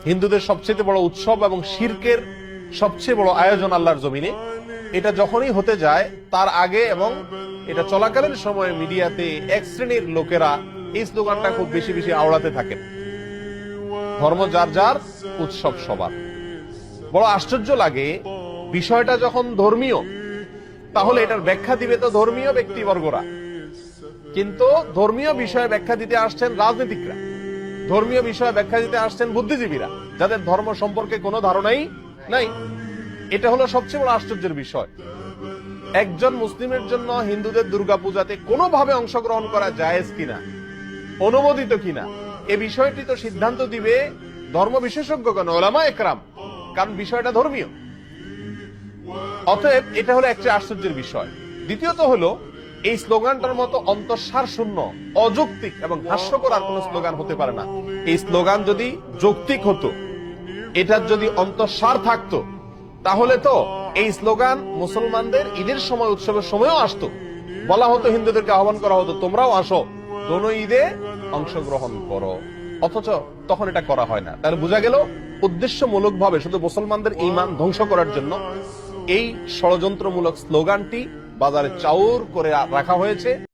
হিন্দুদের সবচেয়ে বড় উৎসব এবং শিরকের সবচেয়ে বড় আয়োজন আল্লাহর জমিনে, এটা যখনই হতে যায় তার আগে এবং এটা চলাকালীন সময়ে মিডিয়াতে এক শ্রেণীর লোকেরা এই স্লোগানটা খুব বেশি বেশি আওড়াতে থাকে, ধর্ম যার যার, উৎসব সবার। বড় আশ্চর্য লাগে, বিষয়টা যখন ধর্মীয় তাহলে এটার ব্যাখ্যা দিবে তো ধর্মীয় ব্যক্তিবর্গরা, কিন্তু ধর্মীয় বিষয়ে ব্যাখ্যা দিতে আসছেন রাজনীতিকরা, ধর্মীয় বিষয়ে ব্যাখ্যা দিতে আসছেন বুদ্ধিজীবীরা, যাদের ধর্ম সম্পর্কে কোনো ধারণাই নাই। এটা হলো সবচেয়ে বড় আশ্চর্যের বিষয়। একজন মুসলিমের জন্য হিন্দুদের দুর্গাপূজাতে কোনোভাবে অংশগ্রহণ করা জায়েজ কিনা, অনুমোদিত কিনা, এ বিষয়টি তো সিদ্ধান্ত দিবে ধর্ম বিশেষজ্ঞগণ, ওলামা একরাম, কারণ বিষয়টা ধর্মীয়। অতএব এটা হলো একটা আশ্চর্যের বিষয়। দ্বিতীয়ত হলো, এই স্লোগানটার মতো অন্তঃসার শূন্য, অযৌক্তিক এবং হাস্যকর আর কোন স্লোগান হতে পারে না। এই স্লোগান যদি যৌক্তিক হতো, এটার যদি অন্তঃসার থাকতো, তাহলে তো এই স্লোগান মুসলমানদের ঈদের সময়, উৎসবের সময়ও আসতো। বলা হতো, হিন্দুদেরকে আহ্বান করা হতো, তোমরাও আসো, দোনো ঈদে অংশগ্রহণ করো। অথচ তখন এটা করা হয় না। তাহলে বোঝা গেল উদ্দেশ্যমূলক ভাবে শুধু মুসলমানদের ঈমান ধ্বংস করার জন্য এই ষড়যন্ত্রমূলক স্লোগানটি বাজারে চাউর করে রাখা হয়েছে।